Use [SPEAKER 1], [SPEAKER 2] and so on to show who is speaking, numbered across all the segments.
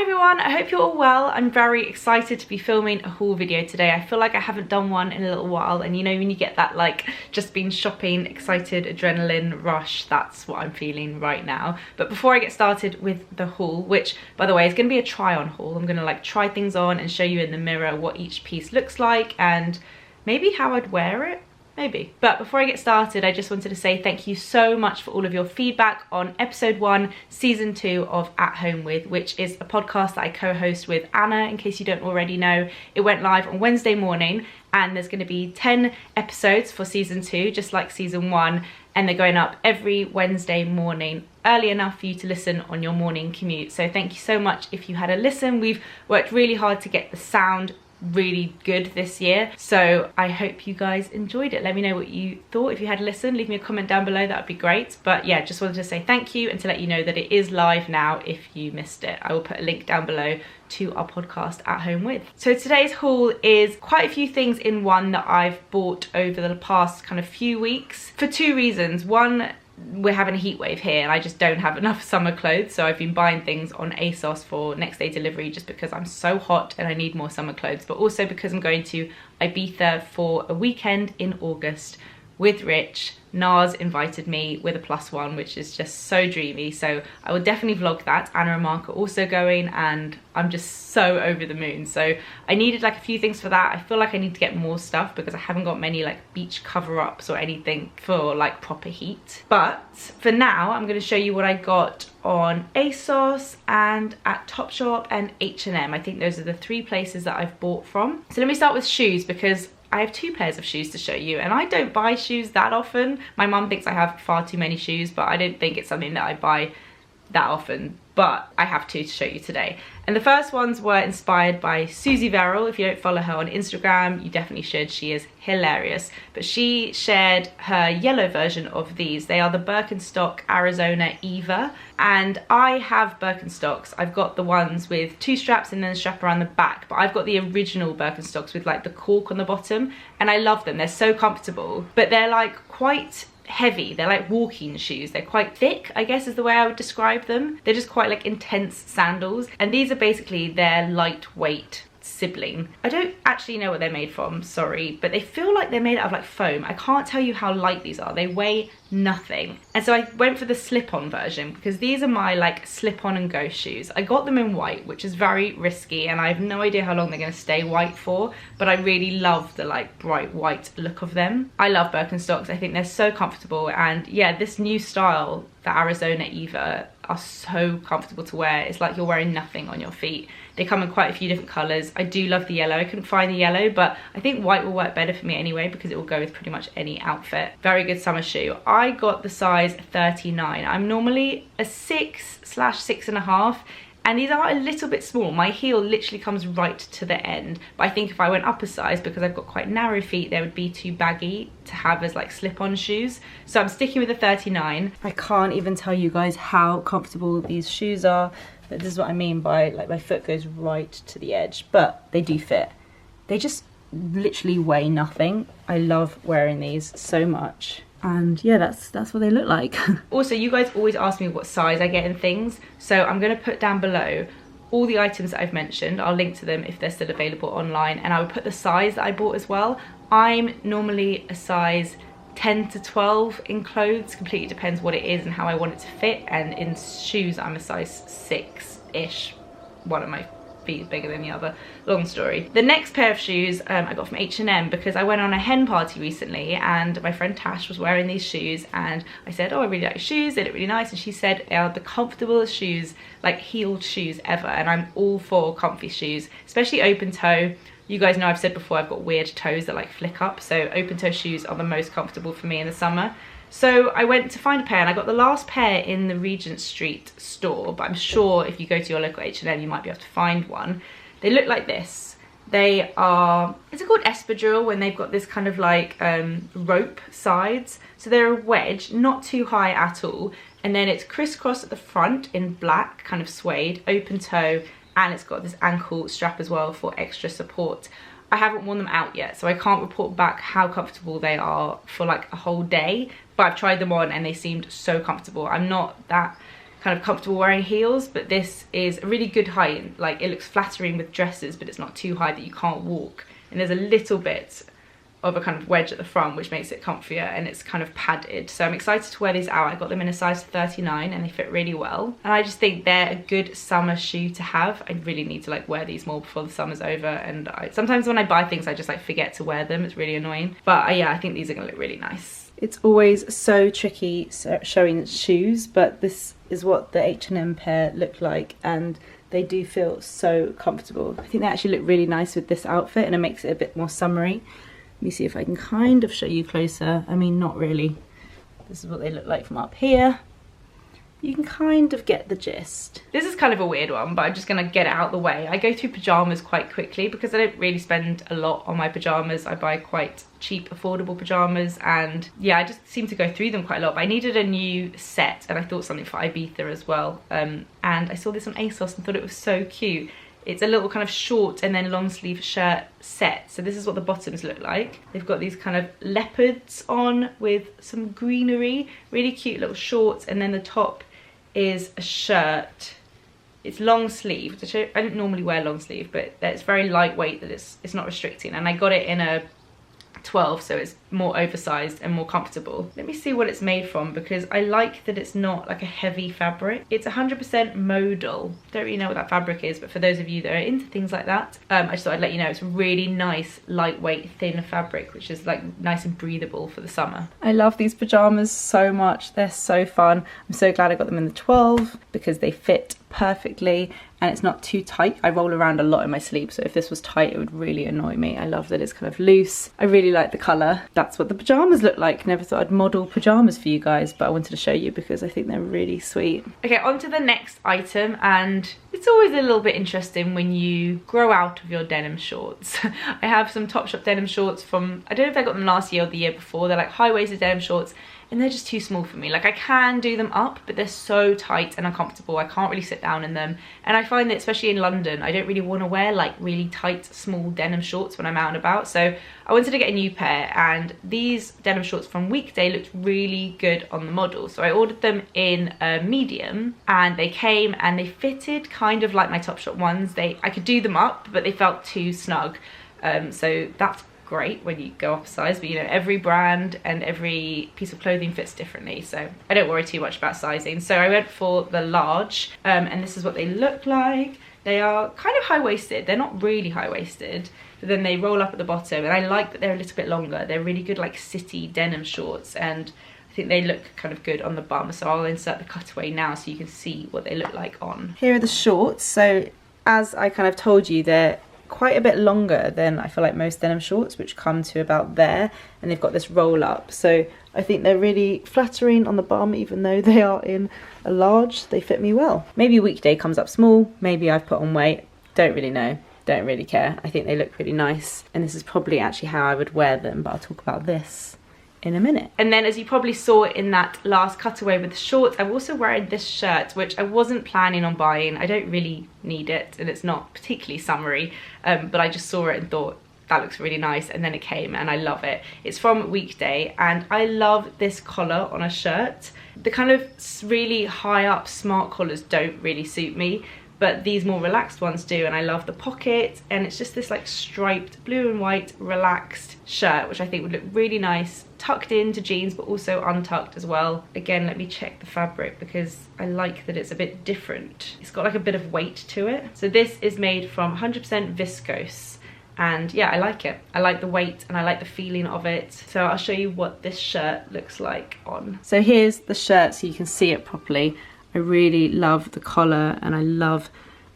[SPEAKER 1] Hi everyone, I hope you're all well. I'm very excited to be filming a haul video today. I feel like I haven't done one in a little while, and you know when you get that like just been shopping, excited adrenaline rush, that's what I'm feeling right now. But before I get started with the haul, which by the way is going to be a try on haul, I'm going to like try things on and show you in the mirror what each piece looks like and maybe how I'd wear it. Maybe. But before I get started, I just wanted to say thank you so much for all of your feedback on episode 1, season 2 of At Home With, which is a podcast that I co-host with Anna, in case you don't already know. It went live on Wednesday morning, and there's going to be 10 episodes for season 2, just like season 1, and they're going up every Wednesday morning, early enough for you to listen on your morning commute. So thank you so much if you had a listen. We've worked really hard to get the sound really good this year, so I hope you guys enjoyed it. Let me know what you thought. If you had a listen, leave me a comment down below, that would be great. But yeah, just wanted to say thank you and to let you know that it is live now if you missed it. I will put a link down below to our podcast At Home With. So today's haul is quite a few things in one that I've bought over the past kind of few weeks for two reasons. One, we're having a heat wave here and I just don't have enough summer clothes, so I've been buying things on ASOS for next day delivery just because I'm so hot and I need more summer clothes, but also because I'm going to Ibiza for a weekend in August with Rich. Nars invited me with a +1, which is just so dreamy, so I will definitely vlog that. Anna and Mark are also going and I'm just so over the moon. So I needed like a few things for that. I feel like I need to get more stuff because I haven't got many like beach cover-ups or anything for like proper heat. But for now, I'm going to show you what I got on ASOS and at Topshop and H&M. I think those are the three places that I've bought from. So let me start with shoes because I have 2 pairs of shoes to show you, and I don't buy shoes that often. My mum thinks I have far too many shoes, but I don't think it's something that I buy that often. But I have 2 to show you today. And the first ones were inspired by Susie Verrill. If you don't follow her on Instagram, you definitely should. She is hilarious. But she shared her yellow version of these. They are the BIRKENSTOCK Arizona Eva. And I have Birkenstocks. I've got the ones with 2 straps and then a strap around the back. But I've got the original Birkenstocks with like the cork on the bottom. And I love them. They're so comfortable. But they're like quite heavy. They're like walking shoes. They're quite thick, I guess is the way I would describe them. They're just quite like intense sandals, and these are basically their lightweight sibling. I don't actually know what they're made from, sorry, but they feel like they're made out of like foam. I can't tell you how light these are. They weigh nothing. And so I went for the slip-on version because these are my like slip-on and go shoes. I got them in white, which is very risky, and I have no idea how long they're going to stay white for, but I really love the like bright white look of them. I love Birkenstocks. I think they're so comfortable, and yeah, this new style, the Arizona Eva, are so comfortable to wear. It's like you're wearing nothing on your feet. They come in quite a few different colours. I do love the yellow. I couldn't find the yellow, but I think white will work better for me anyway because it will go with pretty much any outfit. Very good summer shoe. I got the size 39. I'm normally a 6/6.5, and these are a little bit small. My heel literally comes right to the end, but I think if I went up a size, because I've got quite narrow feet, they would be too baggy to have as like slip-on shoes. So I'm sticking with the 39. I can't even tell you guys how comfortable these shoes are. But this is what I mean by like my foot goes right to the edge, but they do fit. They just literally weigh nothing. I love wearing these so much. And yeah, that's what they look like. Also, you guys always ask me what size I get in things, so I'm going to put down below all the items that I've mentioned. I'll link to them if they're still available online, and I will put the size that I bought as well. I'm normally a size 10 to 12 in clothes, completely depends what it is and how I want it to fit, and in shoes I'm a size 6-ish. One of my feet is bigger than the other, long story. The next pair of shoes I got from H&M because I went on a hen party recently and my friend Tash was wearing these shoes, and I said, oh, I really like shoes, they look really nice, and she said they are the comfortablest shoes, like heeled shoes ever, and I'm all for comfy shoes, especially open toe. You guys know I've said before I've got weird toes that like flick up, so open toe shoes are the most comfortable for me in the summer. So I went to find a pair, and I got the last pair in the Regent Street store, but I'm sure if you go to your local H&M you might be able to find one. They look like this. They are, is it called espadrille when they've got this kind of like rope sides? So they're a wedge, not too high at all, and then it's crisscross at the front in black, kind of suede, open toe, and it's got this ankle strap as well for extra support. I haven't worn them out yet, so I can't report back how comfortable they are for like a whole day, but I've tried them on and they seemed so comfortable. I'm not that kind of comfortable wearing heels, but this is a really good height. Like, it looks flattering with dresses, but it's not too high that you can't walk. And there's a little bit of a kind of wedge at the front, which makes it comfier, and it's kind of padded. So I'm excited to wear these out. I got them in a size 39 and they fit really well. And I just think they're a good summer shoe to have. I really need to like wear these more before the summer's over, and sometimes when I buy things I just like forget to wear them. It's really annoying. But yeah, I think these are gonna look really nice. It's always so tricky showing shoes, but this is what the H&M pair look like, and they do feel so comfortable. I think they actually look really nice with this outfit, and it makes it a bit more summery. Let me see if I can kind of show you closer. I mean, not really. This is what they look like from up here. You can kind of get the gist. This is kind of a weird one, but I'm just gonna get it out the way. I go through pajamas quite quickly because I don't really spend a lot on my pajamas. I buy quite cheap, affordable pajamas, and yeah, I just seem to go through them quite a lot. But I needed a new set, and I thought something for Ibiza as well. And I saw this on ASOS and thought it was so cute. It's a little kind of short and then long sleeve shirt set. So this is what the bottoms look like. They've got these kind of leopards on with some greenery, really cute little shorts, and then the top is a shirt. It's long sleeve. I don't normally wear long sleeve, but it's very lightweight, that it's not restricting, and I got it in a 12, so it's more oversized and more comfortable. Let me see what it's made from, because I like that it's not like a heavy fabric. It's 100% modal. Don't really know what that fabric is, but for those of you that are into things like that, I just thought I'd let you know it's a really nice, lightweight, thin fabric, which is like nice and breathable for the summer. I love these pajamas so much. They're so fun. I'm so glad I got them in the 12 because they fit perfectly, and it's not too tight. I roll around a lot in my sleep, so if this was tight it would really annoy me. I love that it's kind of loose. I really like the colour. That's what the pyjamas look like. Never thought I'd model pyjamas for you guys, but I wanted to show you because I think they're really sweet. Okay, on to the next item, and it's always a little bit interesting when you grow out of your denim shorts. I have some Topshop denim shorts from, I don't know if I got them last year or the year before. They're like high-waisted denim shorts, and they're just too small for me. Like, I can do them up, but they're so tight and uncomfortable. I can't really sit down in them. And I find that, especially in London, I don't really want to wear like really tight, small denim shorts when I'm out and about. So I wanted to get a new pair, and these denim shorts from Weekday looked really good on the model. So I ordered them in a medium, and they came and they fitted kind of like my Topshop ones. I could do them up, but they felt too snug. So that's great when you go up a size, but you know, every brand and every piece of clothing fits differently, so I don't worry too much about sizing. So I went for the large, and this is what they look like. They are kind of high-waisted. They're not really high-waisted, but then they roll up at the bottom, and I like that they're a little bit longer. They're really good like city denim shorts, and I think they look kind of good on the bum. So I'll insert the cutaway now so you can see what they look like on. Here are the shorts. So as I kind of told you, they're quite a bit longer than I feel like most denim shorts, which come to about there, and they've got this roll up. So I think they're really flattering on the bum, even though they are in a large. They fit me well. Maybe Weekday comes up small, maybe I've put on weight, don't really know, don't really care. I think they look really nice, and this is probably actually how I would wear them, but I'll talk about this in a minute. And then, as you probably saw in that last cutaway with the shorts, I'm also wearing this shirt, which I wasn't planning on buying. I don't really need it, and it's not particularly summery, but I just saw it and thought that looks really nice, and then it came and I love it. It's from Weekday, and I love this collar on a shirt. The kind of really high up smart collars don't really suit me, but these more relaxed ones do, and I love the pocket, and it's just this like striped blue and white relaxed shirt, which I think would look really nice tucked into jeans, but also untucked as well. Again, let me check the fabric because I like that it's a bit different. It's got like a bit of weight to it. So this is made from 100% viscose, and yeah, I like it. I like the weight and I like the feeling of it. So I'll show you what this shirt looks like on. So here's the shirt so you can see it properly. I really love the collar and I love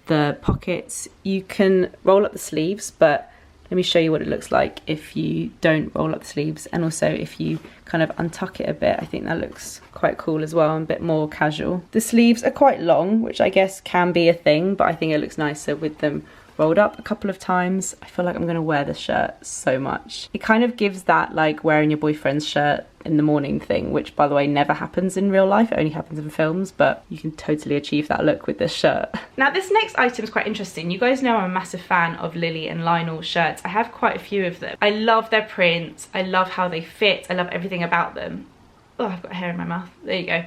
[SPEAKER 1] the pockets. You can roll up the sleeves, but let me show you what it looks like if you don't roll up the sleeves, and also if you kind of untuck it a bit. I think that looks quite cool as well, and a bit more casual. The sleeves are quite long, which I guess can be a thing, but I think it looks nicer with them rolled up a couple of times. I feel like I'm gonna wear this shirt so much. It kind of gives that like wearing your boyfriend's shirt in the morning thing, which by the way never happens in real life, it only happens in films, but you can totally achieve that look with this shirt. Now this next item is quite interesting. You guys know I'm a massive fan of Lily and Lionel shirts. I have quite a few of them. I love their prints, I love how they fit, I love everything about them. Oh, I've got hair in my mouth, there you go.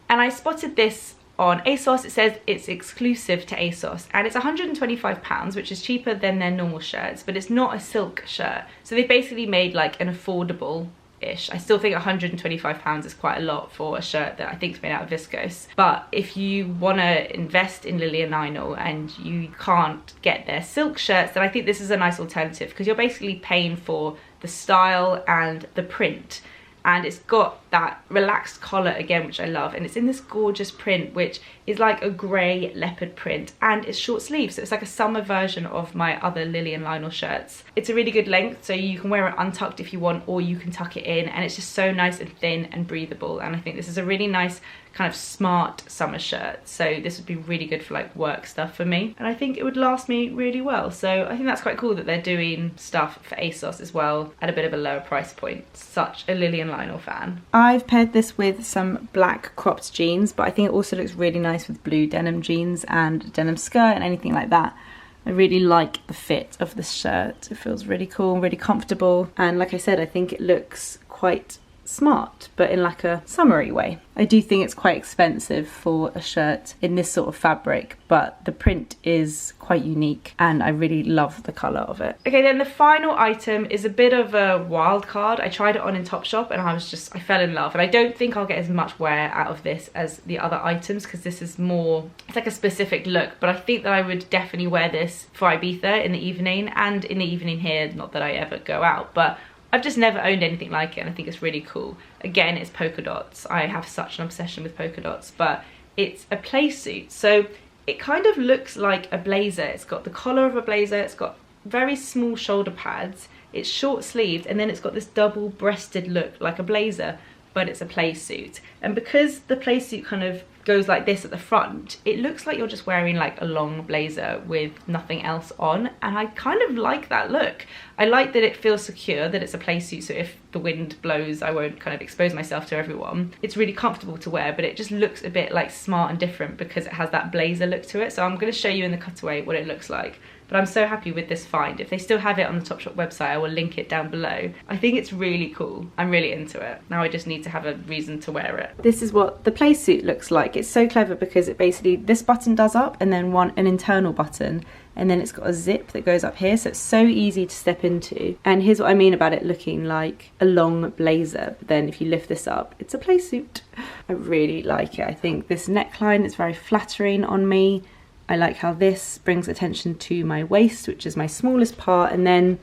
[SPEAKER 1] And I spotted this on ASOS, it says it's exclusive to ASOS, and it's £125, which is cheaper than their normal shirts, but it's not a silk shirt. So they basically made like an affordable-ish. I still think £125 is quite a lot for a shirt that I think is made out of viscose. But if you want to invest in LIONEL and you can't get their silk shirts, then I think this is a nice alternative, because you're basically paying for the style and the print. And it's got that relaxed collar again, which I love, and it's in this gorgeous print, which is like a grey leopard print, and it's short sleeves, so it's like a summer version of my other Lily and Lionel shirts. It's a really good length, so you can wear it untucked if you want, or you can tuck it in, and it's just so nice and thin and breathable. And I think this is a really nice kind of smart summer shirt, so this would be really good for like work stuff for me, and I think it would last me really well. So I think that's quite cool that they're doing stuff for ASOS as well at a bit of a lower price point. Such a Lily and Lionel fan. I've paired this with some black cropped jeans, but I think it also looks really nice with blue denim jeans and a denim skirt and anything like that. I really like the fit of this shirt. It feels really cool, really comfortable, and like I said, I think it looks quite smart, but in like a summery way. I do think it's quite expensive for a shirt in this sort of fabric, but the print is quite unique and I really love the colour of it. Okay, then the final item is a bit of a wild card. I tried it on in Topshop and I fell in love, and I don't think I'll get as much wear out of this as the other items, because this is more, it's like a specific look, but I think that I would definitely wear this for Ibiza in the evening, and in the evening here, not that I ever go out, but I've just never owned anything like it, and I think it's really cool. Again, it's polka dots. I have such an obsession with polka dots, but it's a play suit. So it kind of looks like a blazer. It's got the collar of a blazer, it's got very small shoulder pads, it's short sleeved, and then it's got this double breasted look like a blazer, but it's a play suit. And because the play suit kind of goes like this at the front, it looks like you're just wearing like a long blazer with nothing else on, and I kind of like that look. I like that it feels secure, that it's a play suit, so if the wind blows I won't kind of expose myself to everyone. It's really comfortable to wear, but it just looks a bit like smart and different because it has that blazer look to it. So I'm going to show you in the cutaway what it looks like. But I'm so happy with this find. If they still have it on the Topshop website, I will link it down below. I think it's really cool. I'm really into it. Now I just need to have a reason to wear it. This is what the play suit looks like. It's so clever because it basically, this button does up and then an internal button, and then it's got a zip that goes up here, so it's so easy to step into. And here's what I mean about it looking like a long blazer, but then if you lift this up, it's a play suit. I really like it. I think this neckline is very flattering on me. I like how this brings attention to my waist, which is my smallest part, and then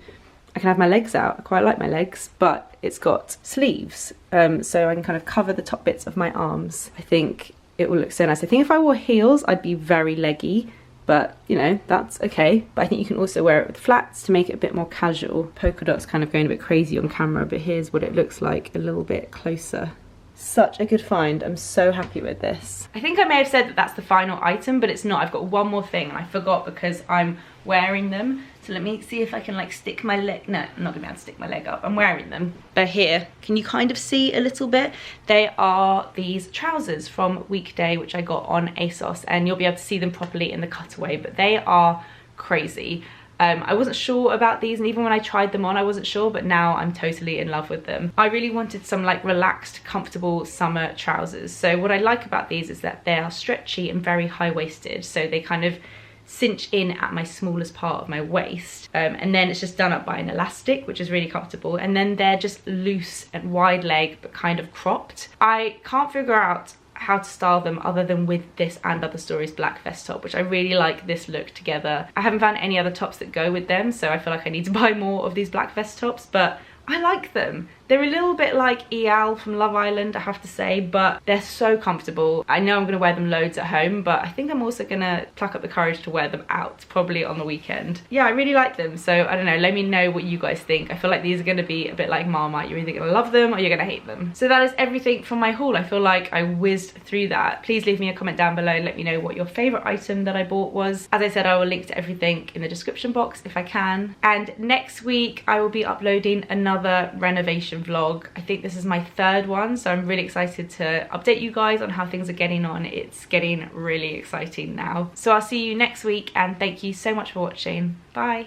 [SPEAKER 1] I can have my legs out. I quite like my legs, but it's got sleeves, so I can kind of cover the top bits of my arms. I think it will look so nice. I think if I wore heels, I'd be very leggy, but you know, that's okay. But I think you can also wear it with flats to make it a bit more casual. Polka dots kind of going a bit crazy on camera, but here's what it looks like a little bit closer. Such a good find. I'm so happy with this. I think I may have said that that's the final item, but it's not. I've got one more thing and I forgot because I'm wearing them. So let me see if I can like stick my leg. No, I'm not gonna be able to stick my leg up. I'm wearing them. They're here. Can you kind of see a little bit? They are these trousers from Weekday, which I got on ASOS, and you'll be able to see them properly in the cutaway, but they are crazy. I wasn't sure about these, and even when I tried them on I wasn't sure, but now I'm totally in love with them. I really wanted some like relaxed, comfortable summer trousers. So what I like about these is that they are stretchy and very high-waisted, so they kind of cinch in at my smallest part of my waist, and then it's just done up by an elastic, which is really comfortable, and then they're just loose and wide leg but kind of cropped. I can't figure out how to style them other than with this and Other Stories black vest top, which I really like this look together. I haven't found any other tops that go with them, so I feel like I need to buy more of these black vest tops, but I like them. They're a little bit like Eyal from Love Island, I have to say, but they're so comfortable. I know I'm gonna wear them loads at home, but I think I'm also gonna pluck up the courage to wear them out, probably on the weekend. Yeah, I really like them, so I don't know, let me know what you guys think. I feel like these are gonna be a bit like Marmite. You're either gonna love them or you're gonna hate them. So that is everything from my haul. I feel like I whizzed through that. Please leave me a comment down below and let me know what your favorite item that I bought was. As I said, I will link to everything in the description box if I can. And next week I will be uploading another renovation vlog. I think this is my third one, so I'm really excited to update you guys on how things are getting on. It's getting really exciting now. So I'll see you next week, and thank you so much for watching. Bye.